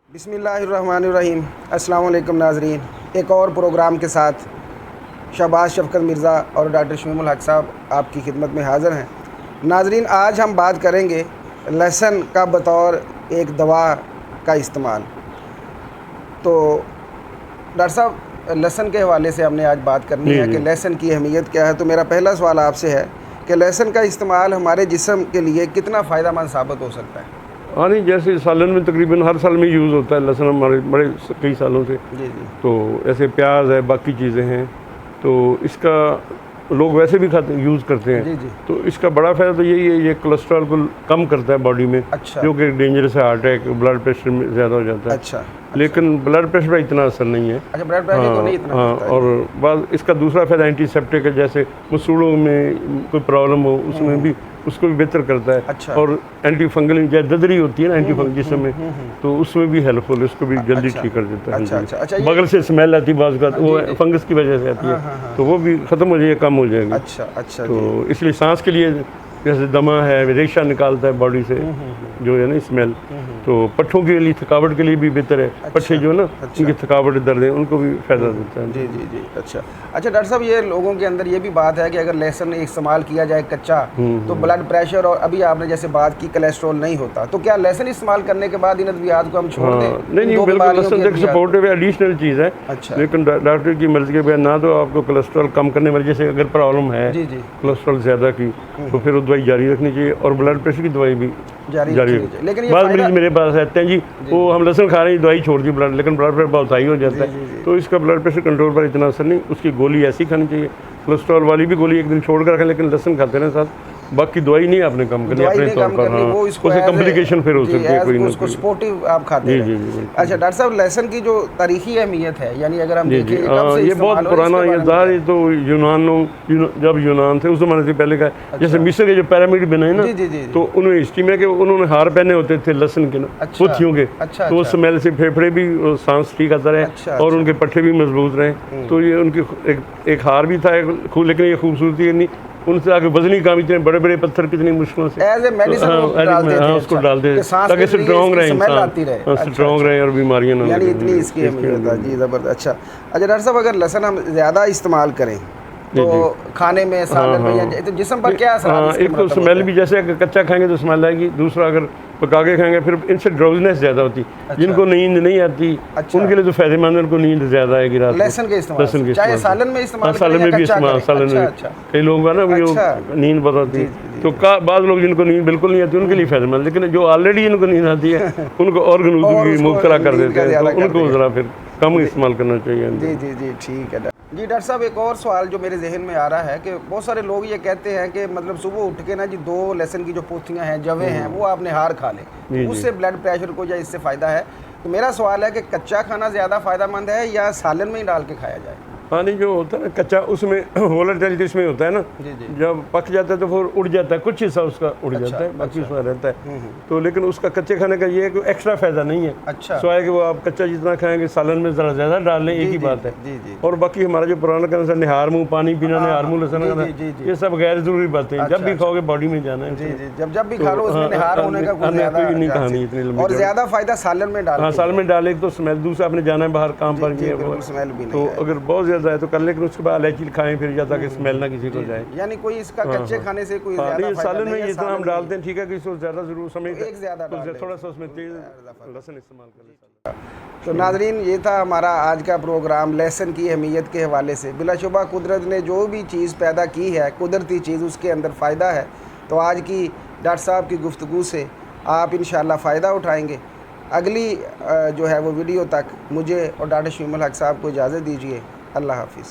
बिस्मिल्लाहिर्रहमानिर्रहीम। अस्सलाम वालेकुम नाज़रीन, एक और प्रोग्राम के साथ शहबाज शफ़क़त मिर्ज़ा और डॉक्टर शमीमुल हक साहब आपकी खिदमत में हाज़िर हैं। नाज़रीन, आज हम बात करेंगे लहसुन का बतौर एक दवा का इस्तेमाल। तो डॉक्टर साहब, लहसुन के हवाले से हमने आज बात करनी है कि लहसुन की अहमियत क्या है। तो मेरा पहला सवाल आपसे है कि लहसुन का इस्तेमाल हमारे जिस्म के लिए कितना फ़ायदेमंद साबित हो सकता है? हाँ नहीं, जैसे सालन में तकरीबन हर साल में यूज़ होता है लहसुन, हमारे बड़े कई सालों से। जी जी। तो ऐसे प्याज है, बाकी चीज़ें हैं, तो इसका लोग वैसे भी खाते यूज़ करते हैं। जी जी। तो इसका बड़ा फ़ायदा तो यही है, ये कोलेस्ट्रॉल को कम करता है बॉडी में। अच्छा। जो कि डेंजरस है, हार्ट अटैक, ब्लड प्रेशर में ज़्यादा हो जाता है। अच्छा। लेकिन ब्लड प्रेशर पर इतना असर नहीं है। अच्छा, ब्लड प्रेशर को नहीं इतना करता है। और बाद इसका दूसरा फ़ायदा एंटीसेप्टिक है, जैसे मसूड़ों में कोई प्रॉब्लम हो उसमें भी उसको भी बेहतर करता है। अच्छा। और एंटी फंगल जैसे ददरी होती है ना एंटी फंगल जिसम में, तो उसमें भी हेल्पफुल है, उसको भी जल्दी अच्छा। ठीक कर देता है। अच्छा अच्छा अच्छा। बगल से स्मेल आती है बाज़ का, वो फंगस की वजह से आती है, तो वो भी ख़त्म हो जाएगी, कम हो जाएगी। अच्छा अच्छा। तो इसलिए सांस के लिए जैसे दमा है, रेशा निकालता है बॉडी से जो है ना स्मेल, तो पट्ठों के लिए, थकावट के लिए भी बेहतर है। पट्ठे जो है ना, उनकी थकावट दर्द है, उनको भी फ़ायदा देता है। जी जी जी। अच्छा अच्छा डॉक्टर साहब, ये लोगों के अंदर ये भी बात है कि अगर लहसुन इस्तेमाल किया जाए कच्चा तो ब्लड प्रेशर और अभी आपने जैसे बात की कोलेस्ट्रॉल नहीं होता, तो क्या लहसुन इस्तेमाल करने के बाद इन अद्वियात को हम छोड़ दें? नहीं नहीं, बिल्कुल लहसुन एक सपोर्टिव एडिशनल चीज़ है। अच्छा। लेकिन डॉक्टर की मर्ज़ी के बगैर ना तो आपको कोलेस्ट्रॉल कम करने वाली, जैसे अगर प्रॉब्लम है जी जी कोलेस्ट्रॉल ज़्यादा की, तो फिर वो दवाई जारी रखनी चाहिए, और ब्लड प्रेशर की दवाई भी जारी जारी। लेकिन ये बाद मरीज मेरे पास आते हैं जी, वो हम लहसुन खा रहे हैं, दवाई छोड़ दी, लेकिन ब्लड प्रेशर बहुत हाई हो जाता है। तो इसका ब्लड प्रेशर कंट्रोल पर इतना असर नहीं, उसकी गोली ऐसी खानी चाहिए। कोलेस्ट्रॉल वाली भी गोली एक दिन छोड़ कर रखें, लेकिन लहसुन खाते हैं साथ, बाकी दवाई नहीं आपने कम करनी अपने तौर पर। हाँ, उससे कॉम्प्लिकेशन फिर हो सकती है कोई ना कोई। सपोर्टिव आप खाते हैं। जी जी। अच्छा डॉक्टर साहब, लहसुन की जो तारीखी अहमियत है, यानी अगर हम देखें ये बहुत पुराना ये दार, ये तो जब यूनान थे उस ज़माने से पहले का। जैसे मिस्र के जो पिरामिड बने ना, तो उन्होंने हिस्ट्री में कि उन्होंने हार पहने होते थे लहसुन के ना, पोथियों के। तो वो स्मेल से फेफड़े भी, सांस ठीक आता रहे, और उनके पट्टे भी मजबूत रहे। तो ये उनकी एक हार भी था, लेकिन ये खूबसूरती नहीं, उनसे आगे वजनी काम, इतने बड़े बड़े पत्थर कितनी मुश्किलों से एज ए मेडिसिन उसको डालते हैं ताकि स्ट्रॉन्ग रहे इंसान, स्ट्रॉन्ग रहे और बीमारियां ना, यानी इतनी इसकी अहमियत है। जी ज़बरदस्त। अच्छा डॉक्टर साहब, अगर लहसुन हम ज़्यादा इस्तेमाल करें तो खाने में, सालन में, या तो जिस्म पर क्या असर? एक तो स्मेल भी, जैसे अगर कच्चा खाएंगे तो स्मेल आएगी, दूसरा अगर पका के खाएंगे फिर इनसे ड्राउजीनेस ज़्यादा होती। जिनको नींद नहीं आती उनके लिए तो फायदेमंद है, उनको नींद ज़्यादा आएगी रात। लहसुन के इस्तेमाल चाहे सालन में इस्तेमाल, सालन में भी इस्तेमाल, सालन में कई लोग ना नींद बहुत आती है, तो बाद लोग जिनको नींद बिल्कुल नहीं आती उनके लिए फायदेमंद, लेकिन जो ऑलरेडी इनको नींद आती है उनको और मुबतला कर देते हैं, तो उनको ज़रा फिर कम इस्तेमाल करना चाहिए। जी जी जी, ठीक है जी। डॉक्टर साहब, एक और सवाल जो मेरे जहन में आ रहा है कि बहुत सारे लोग ये कहते हैं कि मतलब सुबह उठ के ना जी 2 लहसुन की जो पोथियाँ हैं, जवे हैं, वो आपने हार खा लें, तो उससे ब्लड प्रेशर को या इससे फ़ायदा है। तो मेरा सवाल है कि कच्चा खाना ज़्यादा फ़ायदेमंद है या सालन में ही डाल के खाया जाए? हाँ नहीं, जो होता है ना कच्चा, उसमें वोलेटिलिटी इसमें होता है ना, जब पक जाता है तो फिर उड़ जाता है, कुछ हिस्सा उसका उड़ जाता है, बाकी उसमें रहता है। तो लेकिन उसका कच्चे खाने का ये है कि एक्स्ट्रा फायदा नहीं है। अच्छा। सो है कि वो आप कच्चा जितना खाएंगे सालन में ज़रा ज़्यादा डाल लें, एक ही बात है। और बाकी हमारा जो पुराना कहना है निहार मुँह पानी पीना, निहार मुँह लहसुन, ये सब गैर ज़रूरी बातें हैं। जब भी खाओगे बॉडी में जाना है, जब भी खा लो उसमें निहार होने का कोई नहीं कहानी इतनी, और ज़्यादा फायदा सालन में डाल। हाँ, सालन में डाले तो स्मेल, दूसरा आपने जाना है बाहर काम पर, स्मेल भी तो अगर बहुत ज़्यादा है तो कर, लेकिन उसके बाद इलायची खाएं फिर, या ताकि स्मेल ना किसी को जाए। यानी कोई इसका कच्चे खाने से कोई ज़्यादा सालन में जितना हम डालते हैं ठीक है, कि ज़्यादा ज़रूर समय ज़्यादा थोड़ा सा उसमें तेज लहसुन इस्तेमाल करें। तो नाज़रीन, ये था हमारा आज का प्रोग्राम लहसुन की अहमियत के हवाले से। बिलाशुबा कुदरत ने जो भी चीज़ पैदा की है, कुदरती चीज़, उसके अंदर फ़ायदा है। तो आज की डॉक्टर साहब की गुफ्तगू से आप इंशाअल्लाह फ़ायदा उठाएंगे। अगली जो है वो वीडियो तक मुझे और डॉक्टर शमीमुल हक साहब को इजाज़त दीजिए। अल्लाह हाफिज़।